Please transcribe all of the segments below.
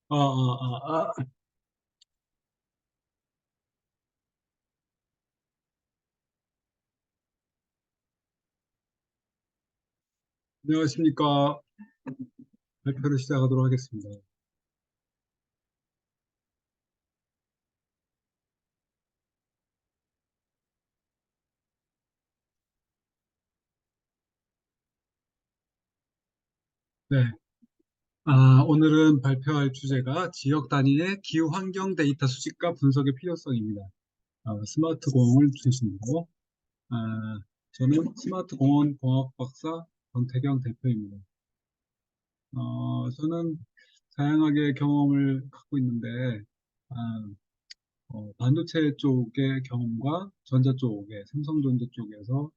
아. 안녕하십니까. 발표를 시작하도록 하겠습니다. 네. 오늘은 발표할 주제가 지역 단위의 기후 환경 데이터 수집과 분석의 필요성입니다. 스마트 공을 중심으로, 아, 저는 스마트 공원 공학 박사 권태경 대표입니다. 저는 다양하게 경험을 갖고 있는데, 아, 반도체 쪽의 경험과 전자 쪽에, 삼성전자 쪽에서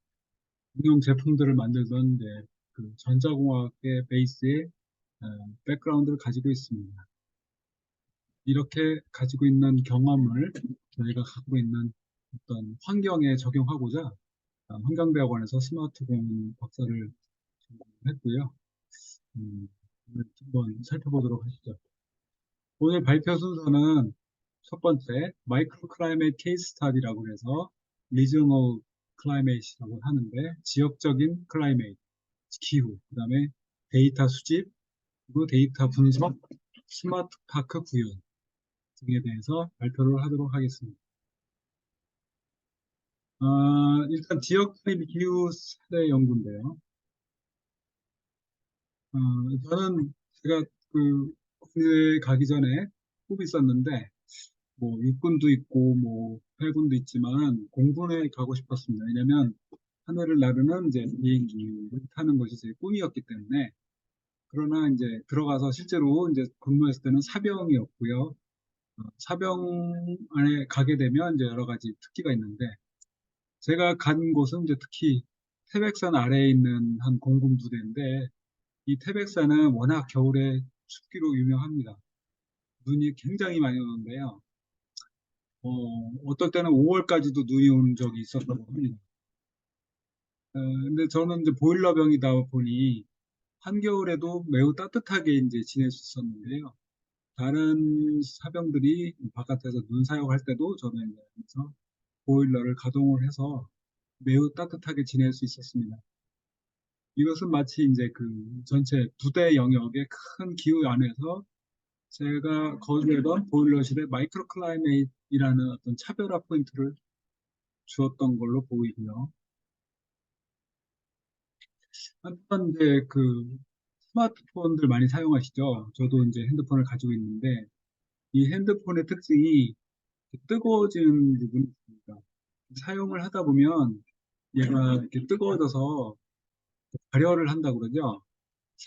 응용 제품들을 만들던 이제 그 전자공학의 베이스에 어, 백그라운드를 가지고 있습니다. 이렇게 가지고 있는 경험을 저희가 갖고 있는 어떤 환경에 적용하고자 환경대학원에서 스마트 공인 박사를 전공했고요. 오늘 한번 살펴보도록 하시죠. 오늘 발표 순서는 첫 번째 마이크로 클라이메이트 케이스 스타디라고 해서 리저널 클라이메이트라고 하는데 지역적인 클라이메이트 기후, 그다음에 데이터 수집, 그리고 데이터 분석, 스마트 파크 구현 등에 대해서 발표를 하도록 하겠습니다. 일단 지역 트립 기후 사대 연구인데요. 저는 제가 그 군대 가기 전에 꿈이 있었는데 뭐 육군도 있고 뭐 해군도 있지만 공군에 가고 싶었습니다. 왜냐면 하늘을 나르는 이제 비행기를 타는 것이 제 꿈이었기 때문에. 그러나 이제 들어가서 실제로 이제 근무했을 때는 사병이었고요. 사병 안에 가게 되면 이제 여러 가지 특기가 있는데 제가 간 곳은 이제 특히 태백산 아래에 있는 한 공군 부대인데 이 태백산은 워낙 겨울에 춥기로 유명합니다. 눈이 굉장히 많이 오는데요. 어떨 때는 5월까지도 눈이 온 적이 있었다고 합니다. 근데 저는 이제 보일러병이다 보니 한겨울에도 매우 따뜻하게 이제 지낼 수 있었는데요. 다른 사병들이 바깥에서 눈 사용할 때도 저는 이제 그래서 보일러를 가동을 해서 매우 따뜻하게 지낼 수 있었습니다. 이것은 마치 이제 그 전체 부대 영역의 큰 기후 안에서 제가 거주하던 보일러실의 마이크로 클라이메이트이라는 어떤 차별화 포인트를 주었던 걸로 보이고요. 한편 이제 그 스마트폰들 많이 사용하시죠. 저도 이제 핸드폰을 가지고 있는데 이 핸드폰의 특징이 뜨거워지는 부분이 있습니다. 사용을 하다 보면 얘가 이렇게 뜨거워져서 발열을 한다고 그러죠.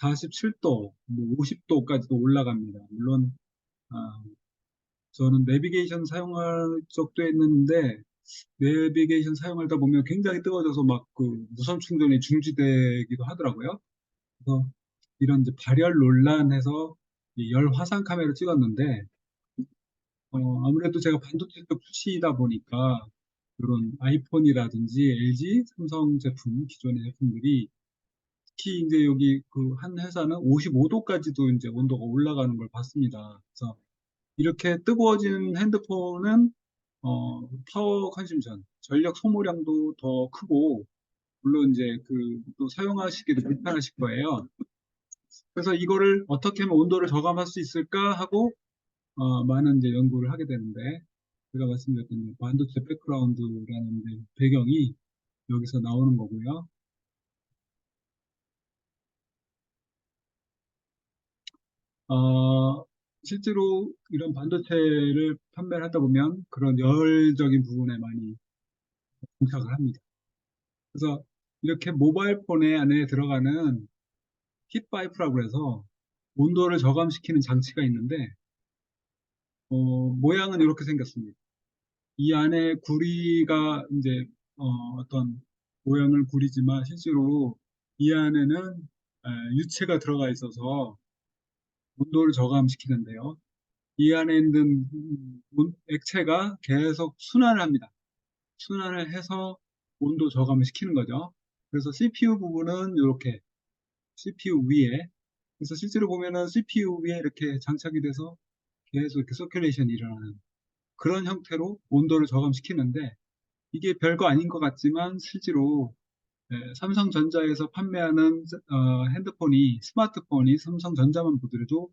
47도, 뭐 50도까지도 올라갑니다. 물론 아, 저는 내비게이션 사용할 적도 있는데 내비게이션 사용하다 보면 굉장히 뜨거워져서 막 그 무선 충전이 중지되기도 하더라고요. 그래서 이런 이제 발열 논란해서 이열 화상 카메라를 찍었는데 아무래도 제가 반도체 쪽 출신이다 보니까 이런 아이폰이라든지 LG, 삼성 제품 기존의 제품들이 특히 이제 여기 그 한 회사는 55도까지도 이제 온도가 올라가는 걸 봤습니다. 그래서 이렇게 뜨거워진 핸드폰은 파워 컨심션, 전력 소모량도 더 크고 물론 이제 그 또 사용하시기도 불편하실 거예요. 그래서 이거를 어떻게 하면 온도를 저감할 수 있을까 하고 많은 이제 연구를 하게 되는데 제가 말씀드렸던 반도체 백그라운드라는 이제 배경이 여기서 나오는 거고요. 어, 실제로 이런 반도체를 판매를 하다 보면 그런 열적인 부분에 많이 봉착을 합니다. 그래서 이렇게 모바일 폰에 안에 들어가는 킷파이프라고 해서 온도를 저감시키는 장치가 있는데 모양은 이렇게 생겼습니다. 이 안에 구리가 이제 어떤 모양을 구리지만 실제로 이 안에는 유체가 들어가 있어서 온도를 저감시키는데요. 이 안에 있는 액체가 계속 순환을 합니다. 순환을 해서 온도 저감을 시키는 거죠. 그래서 CPU 부분은 이렇게 CPU 위에, 그래서 실제로 보면은 CPU 위에 이렇게 장착이 돼서 계속 이렇게 서큘레이션이 일어나는 그런 형태로 온도를 저감시키는데 이게 별거 아닌 것 같지만 실제로 삼성전자에서 판매하는 스마트폰이 삼성전자만 보더라도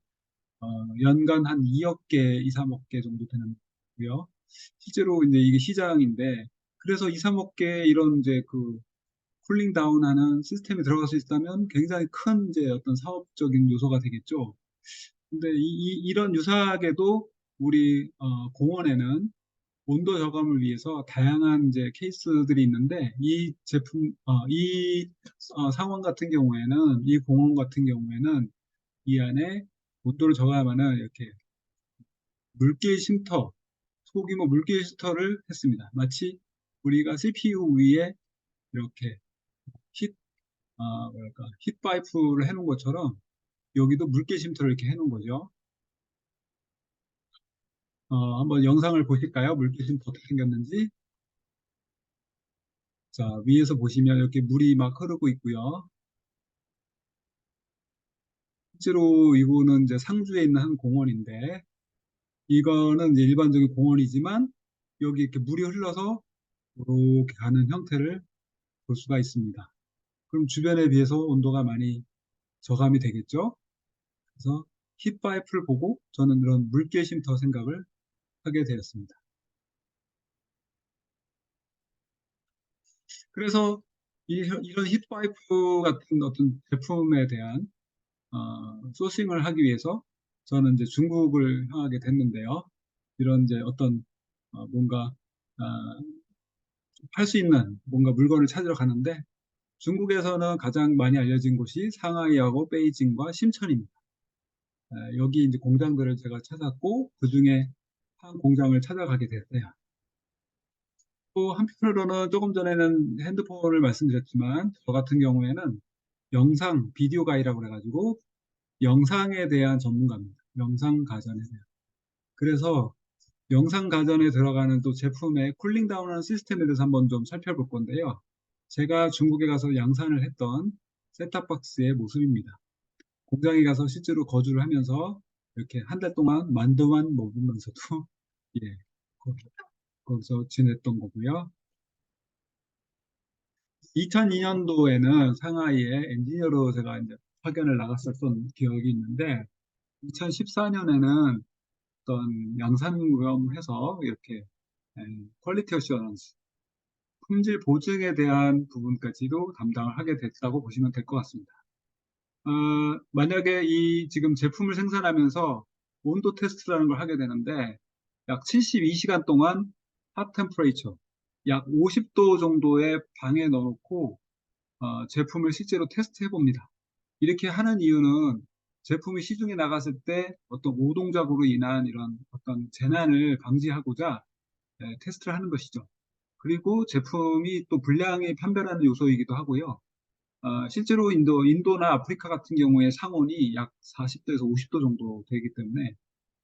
연간 한 2억 개, 2, 3억 개 정도 되는 거고요. 실제로 이제 이게 시장인데 그래서 2, 3억 개 이런 이제 그 쿨링 다운하는 시스템이 들어갈 수 있다면 굉장히 큰 이제 어떤 사업적인 요소가 되겠죠. 근데 이런 유사하게도 우리 공원에는 온도 저감을 위해서 다양한 이제 케이스들이 있는데 이 상황 같은 경우에는 이 공원 같은 경우에는 이 안에 온도를 저감하는 이렇게 물길 쉼터, 소규모 물길 쉼터를 했습니다. 마치 우리가 CPU 위에 이렇게 힛, 뭐랄까, 힛파이프를 해놓은 것처럼 여기도 물길 쉼터를 이렇게 해놓은 거죠. 한번 영상을 보실까요? 물길 쉼터 어떻게 생겼는지. 자, 위에서 보시면 이렇게 물이 막 흐르고 있고요. 실제로 이거는 이제 상주에 있는 한 공원인데, 이거는 이제 일반적인 공원이지만, 여기 이렇게 물이 흘러서 이렇게 가는 형태를 볼 수가 있습니다. 그럼 주변에 비해서 온도가 많이 저감이 되겠죠? 그래서 힙파이프를 보고 저는 이런 물개 쉼터 생각을 하게 되었습니다. 그래서 이런 힙파이프 같은 어떤 제품에 대한 소싱을 하기 위해서 저는 이제 중국을 향하게 됐는데요. 이런 이제 어떤 뭔가 할 수 있는 뭔가 물건을 찾으러 가는데 중국에서는 가장 많이 알려진 곳이 상하이하고 베이징과 심천입니다. 여기 이제 공장들을 제가 찾았고 그 중에 한 공장을 찾아가게 됐어요. 또 한편으로는 조금 전에는 핸드폰을 말씀드렸지만 저 같은 경우에는 영상 비디오 가이라고 해가지고 영상에 대한 전문가입니다. 영상 가전에 대한. 그래서 영상 가전에 들어가는 또 제품의 쿨링 다운하는 시스템에 대해서 한번 좀 살펴볼 건데요. 제가 중국에 가서 양산을 했던 셋탑박스의 모습입니다. 공장에 가서 실제로 거주를 하면서 이렇게 한 달 동안 만두만 먹으면서도 예, 거기서 지냈던 거고요. 2002년도에는 상하이에 엔지니어로 제가 이제 파견을 나갔었던 기억이 있는데 2014년에는 어떤 양산무용해서 이렇게 퀄리티 어시어런스, 품질 보증에 대한 부분까지도 담당을 하게 됐다고 보시면 될 것 같습니다. 만약에 이 지금 제품을 생산하면서 온도 테스트라는 걸 하게 되는데 약 72시간 동안 핫 템퍼레이처, 약 50도 정도의 방에 넣어놓고 제품을 실제로 테스트해 봅니다. 이렇게 하는 이유는 제품이 시중에 나갔을 때 어떤 오동작으로 인한 이런 어떤 재난을 방지하고자 테스트를 하는 것이죠. 그리고 제품이 또 불량이 판별하는 요소이기도 하고요. 실제로 인도나 아프리카 같은 경우에 상온이 약 40도에서 50도 정도 되기 때문에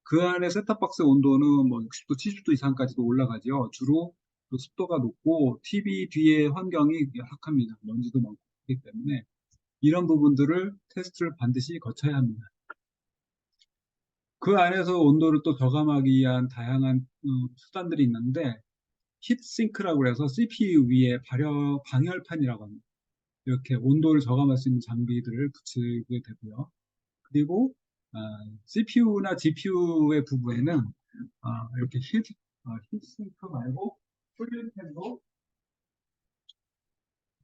그 안에 셋탑박스 온도는 뭐 60도, 70도 이상까지도 올라가죠. 주로 또 습도가 높고 TV 뒤에 환경이 열악합니다. 먼지도 많고 그렇기 때문에 이런 부분들을 테스트를 반드시 거쳐야 합니다. 그 안에서 온도를 또 저감하기 위한 다양한 수단들이 있는데 히트싱크라고 해서 CPU 위에 방열판이라고 합니다. 이렇게 온도를 저감할 수 있는 장비들을 붙이게 되고요. 그리고 CPU나 GPU의 부분에는 이렇게 히트싱크 말고 쿨링팬도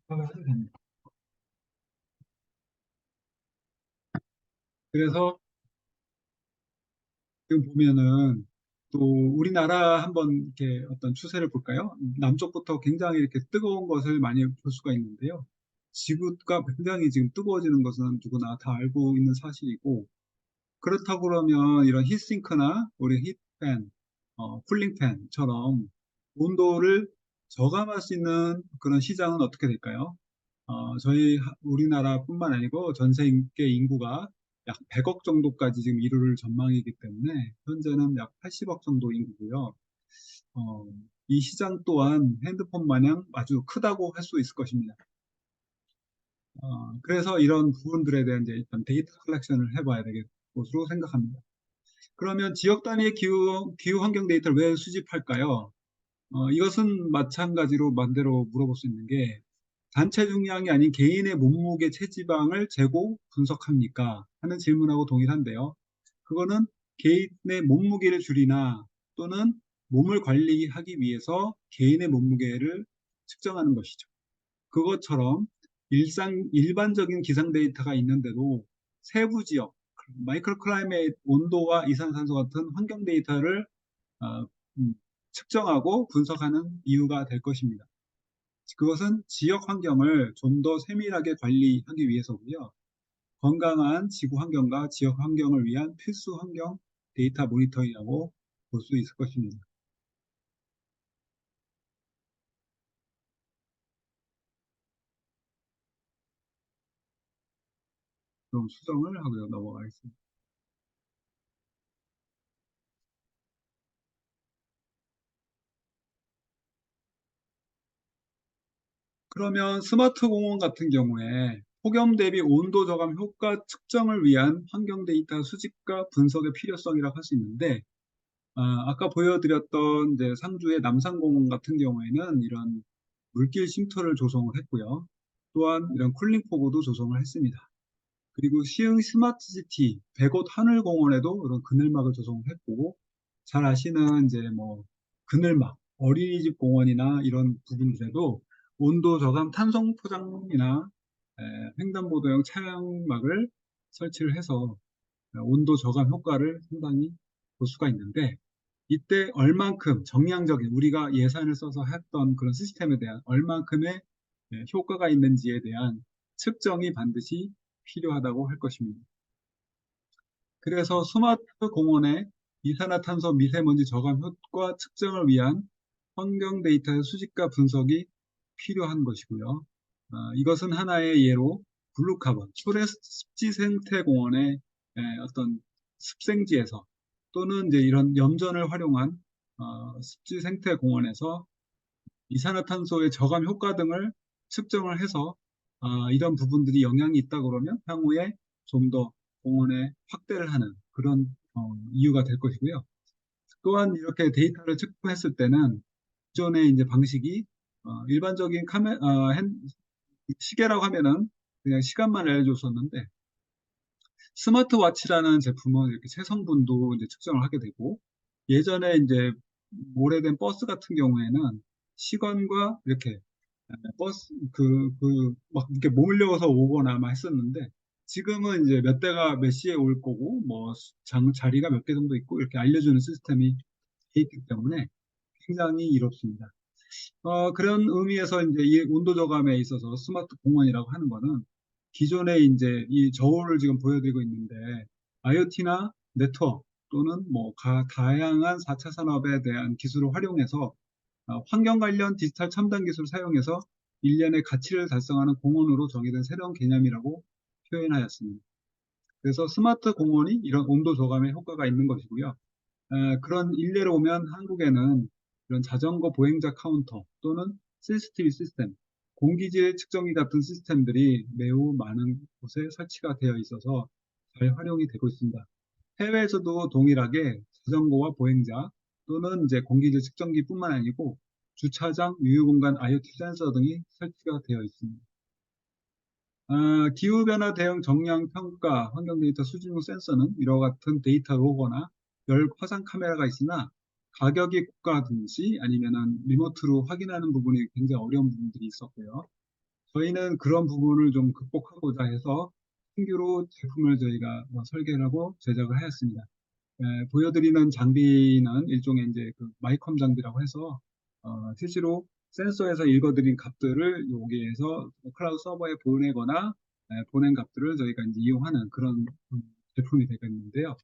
하게 됩니다. 그래서 지금 보면은 또 우리나라 한번 이렇게 어떤 추세를 볼까요? 남쪽부터 굉장히 이렇게 뜨거운 것을 많이 볼 수가 있는데요. 지구가 굉장히 지금 뜨거워지는 것은 누구나 다 알고 있는 사실이고, 그렇다고 그러면 이런 히트싱크나 우리 히트팬, 쿨링팬처럼 온도를 저감할 수 있는 그런 시장은 어떻게 될까요? 저희 우리나라뿐만 아니고 전 세계 인구가 약 100억 정도까지 지금 이룰 전망이기 때문에 현재는 약 80억 정도 인구고요. 어, 이 시장 또한 핸드폰 마냥 아주 크다고 할 수 있을 것입니다. 그래서 이런 부분들에 대한 이제 일단 데이터 컬렉션을 해봐야 되겠 것으로 생각합니다. 그러면 지역 단위의 기후 환경 데이터를 왜 수집할까요? 이것은 마찬가지로 반대로 물어볼 수 있는 게 단체 중량이 아닌 개인의 몸무게 체지방을 재고 분석합니까? 하는 질문하고 동일한데요. 그거는 개인의 몸무게를 줄이나 또는 몸을 관리하기 위해서 개인의 몸무게를 측정하는 것이죠. 그것처럼 일반적인 기상 데이터가 있는데도 세부 지역, 마이크로 클라이메이트 온도와 이산산소 같은 환경 데이터를 어, 측정하고 분석하는 이유가 될 것입니다. 그것은 지역 환경을 좀 더 세밀하게 관리하기 위해서고요. 건강한 지구 환경과 지역 환경을 위한 필수 환경 데이터 모니터링이라고 볼 수 있을 것입니다. 그럼 수정을 하고요. 넘어가겠습니다. 그러면 스마트 공원 같은 경우에 폭염 대비 온도 저감 효과 측정을 위한 환경 데이터 수집과 분석의 필요성이라고 할 수 있는데, 아까 보여드렸던 이제 상주의 남산공원 같은 경우에는 이런 물길 쉼터를 조성을 했고요. 또한 이런 쿨링 포구도 조성을 했습니다. 그리고 시흥 스마트시티 백옷 하늘공원에도 이런 그늘막을 조성을 했고, 잘 아시는 이제 뭐 그늘막, 어린이집 공원이나 이런 부분들에도 온도 저감 탄성 포장이나 횡단보도형 차량막을 설치를 해서 온도 저감 효과를 상당히 볼 수가 있는데, 이때 얼만큼 정량적인 우리가 예산을 써서 했던 그런 시스템에 대한 얼만큼의 효과가 있는지에 대한 측정이 반드시 필요하다고 할 것입니다. 그래서 스마트 공원의 이산화탄소 미세먼지 저감 효과 측정을 위한 환경 데이터의 수집과 분석이 필요한 것이고요. 이것은 하나의 예로 블루카본, 초래 습지 생태 공원의 어떤 습생지에서 또는 이제 이런 염전을 활용한 습지 생태 공원에서 이산화탄소의 저감 효과 등을 측정을 해서 이런 부분들이 영향이 있다 그러면 향후에 좀 더 공원에 확대를 하는 그런 이유가 될 것이고요. 또한 이렇게 데이터를 측정했을 때는 기존의 이제 방식이 일반적인 시계라고 하면은 그냥 시간만 알려줬었는데 스마트워치라는 제품은 이렇게 체성분도 이제 측정을 하게 되고 예전에 이제 오래된 버스 같은 경우에는 시간과 이렇게 버스 막 이렇게 몰려서 오거나 막 했었는데 지금은 이제 몇 대가 몇 시에 올 거고 뭐 자리가 몇 개 정도 있고 이렇게 알려주는 시스템이 돼 있기 때문에 굉장히 이롭습니다. 그런 의미에서 이제 이 온도 저감에 있어서 스마트 공원이라고 하는 거는 기존에 이제 이 저울을 지금 보여드리고 있는데 IoT나 네트워크 또는 뭐 다양한 4차 산업에 대한 기술을 활용해서 환경 관련 디지털 첨단 기술을 사용해서 일련의 가치를 달성하는 공원으로 정의된 새로운 개념이라고 표현하였습니다. 그래서 스마트 공원이 이런 온도 저감에 효과가 있는 것이고요. 그런 일례로 보면 한국에는 이런 자전거 보행자 카운터 또는 CCTV 시스템, 공기질 측정기 같은 시스템들이 매우 많은 곳에 설치가 되어 있어서 잘 활용이 되고 있습니다. 해외에서도 동일하게 자전거와 보행자 또는 이제 공기질 측정기뿐만 아니고 주차장, 유휴공간 IoT 센서 등이 설치가 되어 있습니다. 기후변화 대응 정량 평가 환경 데이터 수집 후 센서는 이와 같은 데이터 로거나 열 화상 카메라가 있으나 가격이 고가든지 아니면은 리모트로 확인하는 부분이 굉장히 어려운 부분들이 있었고요. 저희는 그런 부분을 좀 극복하고자 해서 신규로 제품을 저희가 설계를 하고 제작을 하였습니다. 보여드리는 장비는 일종의 이제 그 마이컴 장비라고 해서 실제로 센서에서 읽어드린 값들을 여기에서 클라우드 서버에 보내거나 보낸 값들을 저희가 이제 이용하는 그런 제품이 되겠는데요.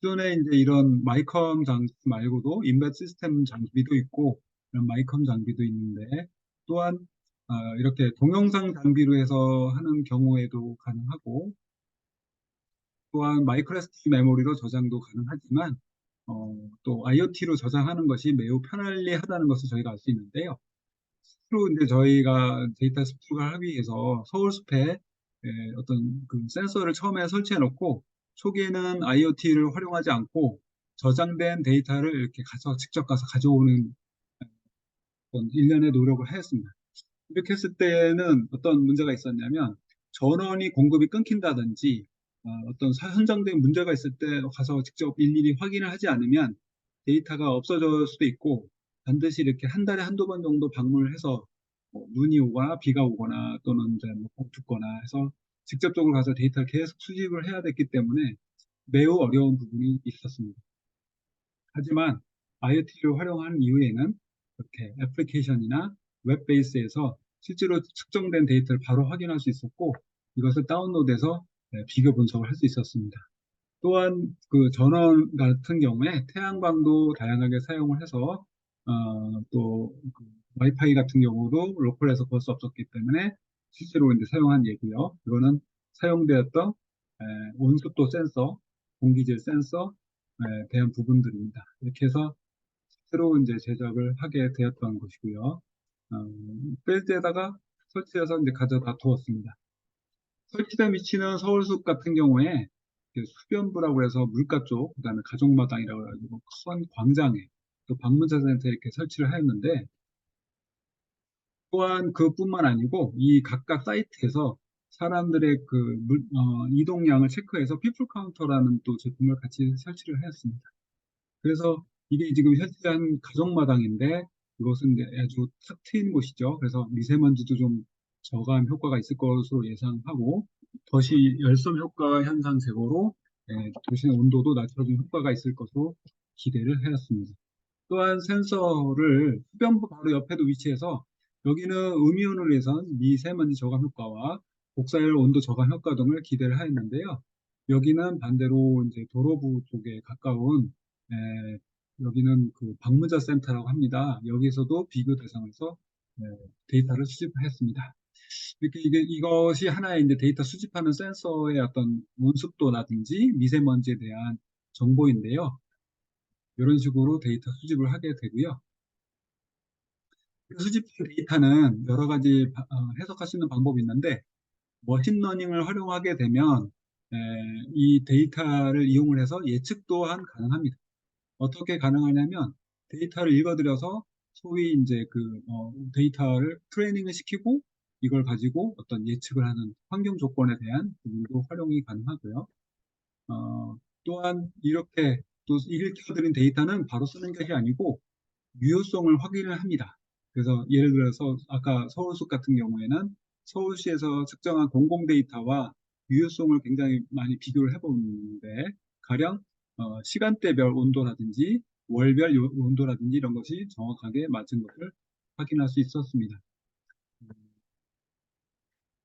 기존에 이제 이런 마이컴 장비 말고도 인벳 시스템 장비도 있고 이런 마이컴 장비도 있는데 또한 이렇게 동영상 장비로 해서 하는 경우에도 가능하고 또한 마이크로 SD 메모리로 저장도 가능하지만 또 IoT로 저장하는 것이 매우 편리하다는 것을 저희가 알 수 있는데요. 실제로 이제 저희가 데이터 습득을 하기 위해서 서울숲에 어떤 그 센서를 처음에 설치해 놓고 초기에는 IoT를 활용하지 않고 저장된 데이터를 이렇게 직접 가서 가져오는 어떤 일련의 노력을 하였습니다. 이렇게 했을 때는 어떤 문제가 있었냐면 전원이 공급이 끊긴다든지 어떤 선정된 문제가 있을 때 가서 직접 일일이 확인을 하지 않으면 데이터가 없어질 수도 있고 반드시 이렇게 한 달에 한두 번 정도 방문을 해서 뭐 눈이 오거나 비가 오거나 또는 이제 뭐 춥거나 해서 직접적으로 가서 데이터를 계속 수집을 해야 됐기 때문에 매우 어려운 부분이 있었습니다. 하지만 IoT를 활용한 이후에는 이렇게 애플리케이션이나 웹 베이스에서 실제로 측정된 데이터를 바로 확인할 수 있었고 이것을 다운로드해서 비교 분석을 할 수 있었습니다. 또한 그 전원 같은 경우에 태양광도 다양하게 사용을 해서 또그 와이파이 같은 경우도 로컬에서 볼 수 없었기 때문에 실제로 이제 사용한 예고요. 이거는 사용되었던 온습도 센서, 공기질 센서에 대한 부분들입니다. 이렇게 해서 새로 이제 제작을 하게 되었던 것이고요. 필드에다가 설치해서 이제 가져다 두었습니다. 설치된 위치는 서울숲 같은 경우에 그 수변부라고 해서 물가 쪽, 그다음에 가족마당이라고 해가지고 큰 광장에 또 방문자센터에 이렇게 설치를 하였는데 또한 그뿐만 아니고 이 각각 사이트에서 사람들의 그 이동량을 체크해서 피플 카운터라는 또 제품을 같이 설치를 하였습니다. 그래서 이게 지금 현재한 가정마당인데 이것은 이제 아주 탁 트인 곳이죠. 그래서 미세먼지도 좀 저감 효과가 있을 것으로 예상하고 도시 열섬 효과 현상 제거로 도시 온도도 낮춰준 효과가 있을 것으로 기대를 하였습니다. 또한 센서를 흡연부 바로 옆에도 위치해서 여기는 음이온을 위해선 미세먼지 저감 효과와 복사열 온도 저감 효과 등을 기대를 하였는데요. 여기는 반대로 이제 도로부 쪽에 가까운 여기는 그 방문자 센터라고 합니다. 여기서도 비교 대상에서 데이터를 수집했습니다. 이렇게 이것이 하나의 이제 데이터 수집하는 센서의 어떤 온습도라든지 미세먼지에 대한 정보인데요. 이런 식으로 데이터 수집을 하게 되고요. 수집된 데이터는 여러 가지 해석할 수 있는 방법이 있는데 머신러닝을 활용하게 되면 에, 이 데이터를 이용을 해서 예측 또한 가능합니다. 어떻게 가능하냐면 데이터를 읽어들여서 소위 이제 그 데이터를 트레이닝을 시키고 이걸 가지고 어떤 예측을 하는 환경 조건에 대한 부분도 활용이 가능하고요. 또한 이렇게 또 읽혀드린 데이터는 바로 쓰는 것이 아니고 유효성을 확인을 합니다. 그래서 예를 들어서 아까 서울숲 같은 경우에는 서울시에서 측정한 공공 데이터와 유효성을 굉장히 많이 비교를 해보는데 가령 시간대별 온도라든지 월별 온도라든지 이런 것이 정확하게 맞은 것을 확인할 수 있었습니다.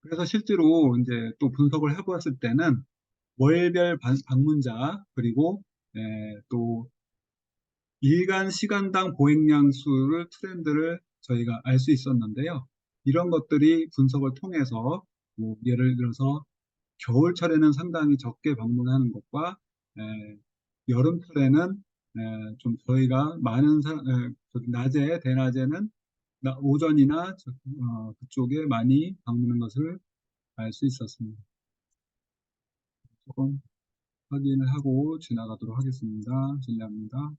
그래서 실제로 이제 또 분석을 해보았을 때는 월별 방문자 그리고 또 일간 시간당 보행량 수를 트렌드를 저희가 알 수 있었는데요. 이런 것들이 분석을 통해서 뭐 예를 들어서 겨울철에는 상당히 적게 방문하는 것과 여름철에는 좀 저희가 많은 낮에 대낮에는 오전이나 그쪽에 많이 방문하는 것을 알 수 있었습니다. 조금 확인을 하고 지나가도록 하겠습니다. 실례합니다.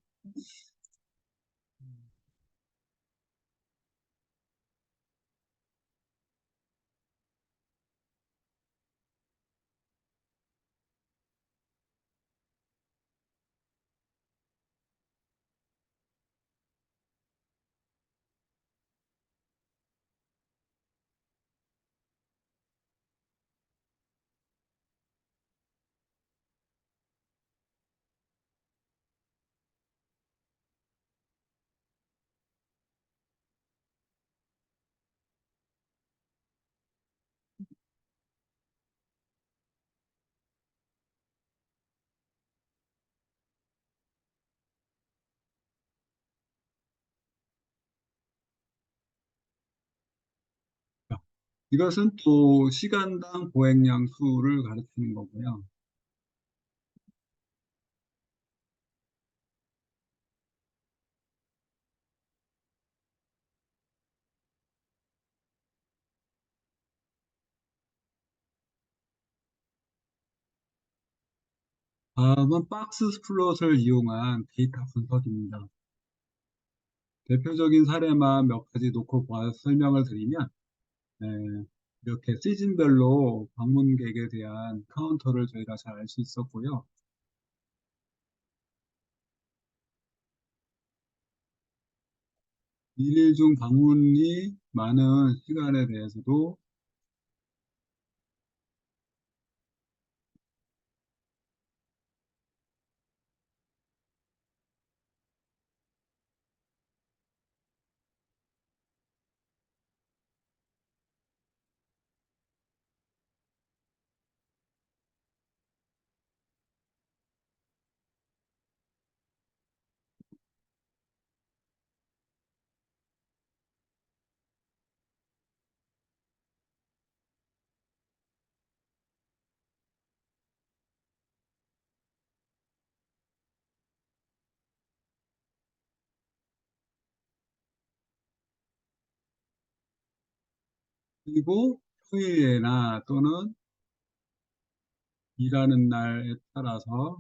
이것은 또 시간당 보행량 수를 가리키는 거고요. 다음은 박스 플롯을 이용한 데이터 분석입니다. 대표적인 사례만 몇 가지 놓고 설명을 드리면, 네, 이렇게 시즌별로 방문객에 대한 카운터를 저희가 잘 알 수 있었고요. 일일 중 방문이 많은 시간에 대해서도, 그리고 휴일이나 또는 일하는 날에 따라서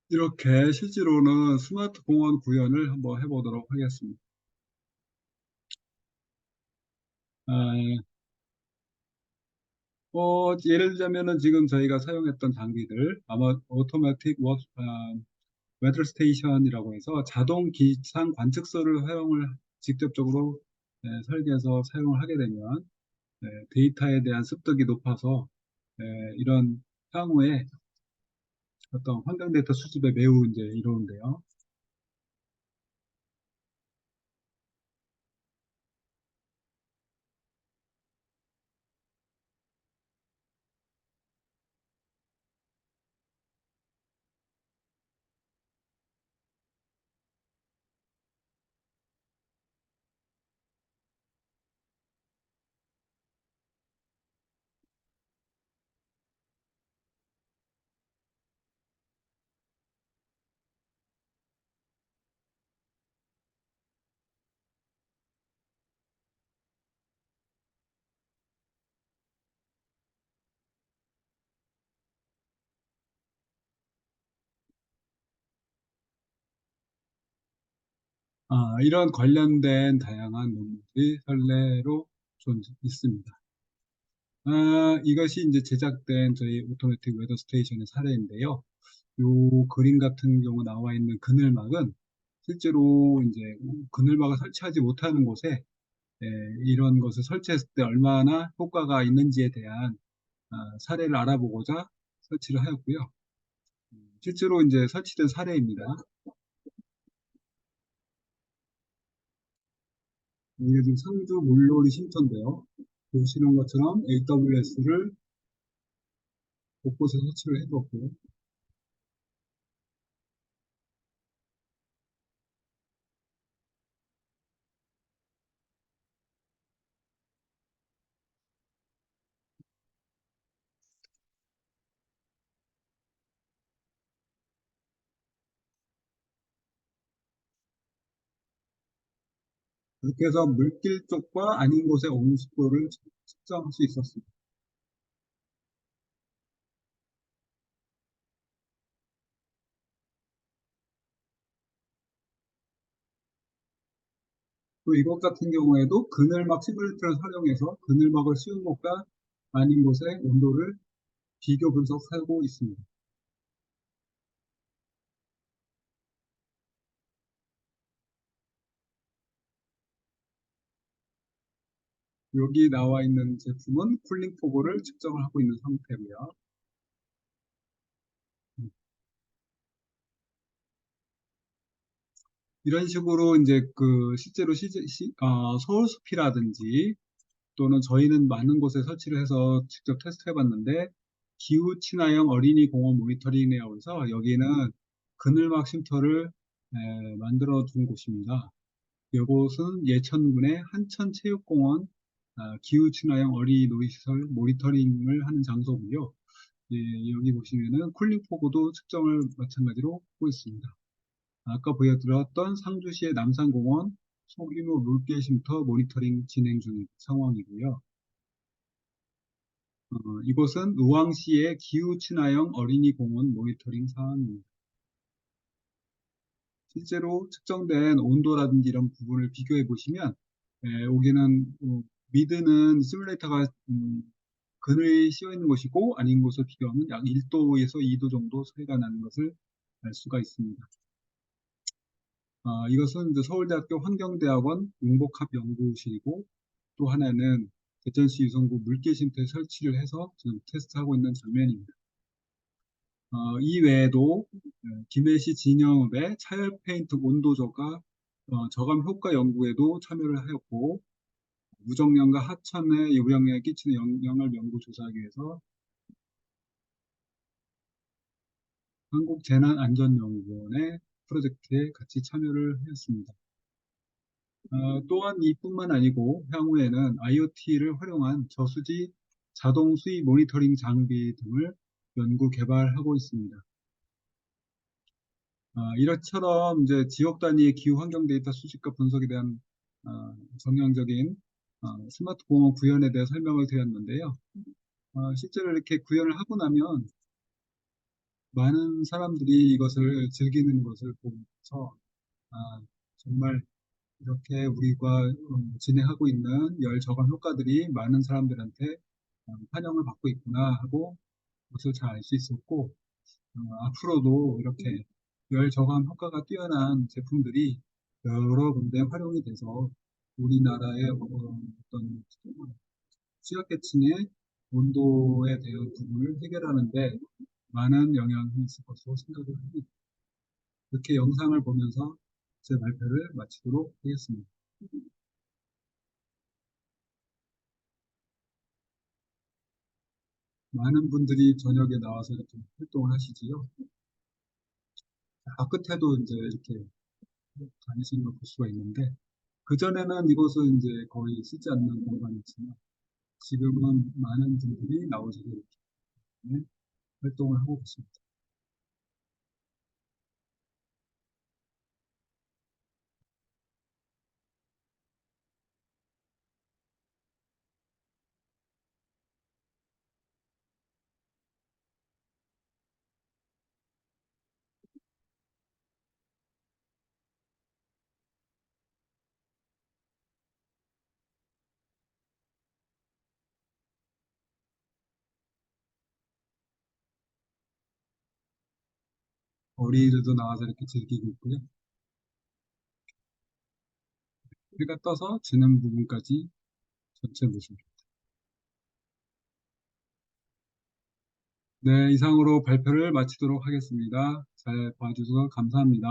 이렇게 실제로는 스마트 공원 구현을 한번 해보도록 하겠습니다. 아, 예를 들자면은 지금 저희가 사용했던 장비들, 아마 오토매틱 웨더 스테이션이라고 해서 자동 기상 관측소를 직접적으로 설계해서 사용을 하게 되면 데이터에 대한 습득이 높아서 이런 향후에 어떤 환경 데이터 수집에 매우 이제 이로운데요. 이런 관련된 다양한 논문들이 선례로 있습니다. 이것이 이제 제작된 저희 오토매틱 웨더 스테이션의 사례인데요. 요 그림 같은 경우 나와 있는 그늘막은 실제로 이제 그늘막을 설치하지 못하는 곳에 예, 이런 것을 설치했을 때 얼마나 효과가 있는지에 대한 사례를 알아보고자 설치를 하였고요. 실제로 이제 설치된 사례입니다. 이게 지금 상주 물놀이 쉼터인데요. 보시는 것처럼 AWS를 곳곳에 설치를 해뒀고요. 그렇게 해서 물길 쪽과 아닌 곳의 온습도를 측정할 수 있었습니다. 또 이것 같은 경우에도 그늘막 시뮬레이터를 활용해서 그늘막을 씌운 곳과 아닌 곳의 온도를 비교 분석하고 있습니다. 여기 나와 있는 제품은 쿨링 포고를 측정을 하고 있는 상태고요. 이런 식으로 이제 그 실제로 서울숲이라든지 또는 저희는 많은 곳에 설치를 해서 직접 테스트 해봤는데 기후 친화형 어린이 공원 모니터링이라고 해서 여기는 그늘막 쉼터를 만들어 둔 곳입니다. 이곳은 예천군의 한천체육공원 기후 친화형 어린이 놀이시설 모니터링을 하는 장소고요. 예, 여기 보시면은 쿨링 포고도 측정을 마찬가지로 하고 있습니다. 아까 보여드렸던 상주시의 남산공원 소규모 물개 쉼터 모니터링 진행 중인 상황이고요. 이곳은 의왕시의 기후 친화형 어린이 공원 모니터링 상황입니다. 실제로 측정된 온도라든지 이런 부분을 비교해 보시면 여기는 미드는 시뮬레이터가 그늘이 씌어 있는 곳이고 아닌 곳을 비교하면 약 1도에서 2도 정도 차이가 나는 것을 알 수가 있습니다. 이것은 이제 서울대학교 환경대학원 융복합연구실이고 또 하나는 대전시 유성구 물개쉼터에 설치를 해서 지금 테스트하고 있는 장면입니다. 이 외에도 김해시 진영읍의 차열 페인트 온도 저감 효과 연구에도 참여를 하였고 무정령과 하천의 요령에 끼치는 영향을 연구 조사하기 위해서 한국재난안전연구원의 프로젝트에 같이 참여를 하였습니다. 또한 이뿐만 아니고 향후에는 IoT를 활용한 저수지 자동 수위 모니터링 장비 등을 연구 개발하고 있습니다. 이렇처럼 이제 지역 단위의 기후 환경 데이터 수집과 분석에 대한 정량적인 스마트 공원 구현에 대해 설명을 드렸는데요. 실제로 이렇게 구현을 하고 나면 많은 사람들이 이것을 즐기는 것을 보면서 정말 이렇게 우리가 진행하고 있는 열 저감 효과들이 많은 사람들한테 환영을 받고 있구나 하고 그것을 잘 알 수 있었고 앞으로도 이렇게 열 저감 효과가 뛰어난 제품들이 여러 군데 활용이 돼서 우리나라의 어떤 취약계층의 온도에 대한 부분을 해결하는데 많은 영향이 있을 것으로 생각을 합니다. 이렇게 영상을 보면서 제 발표를 마치도록 하겠습니다. 많은 분들이 저녁에 나와서 이렇게 활동을 하시지요. 끝에도 이제 이렇게 다니시는 걸 볼 수가 있는데, 그전에는 이곳은 이제 거의 쓰지 않는 공간이었지만, 지금은 많은 분들이 나오셔서 이렇게 활동을 하고 있습니다. 어린이들도 나와서 이렇게 즐기고 있고요. 해가 떠서 지는 부분까지 전체 모습. 네, 이상으로 발표를 마치도록 하겠습니다. 잘 봐주셔서 감사합니다.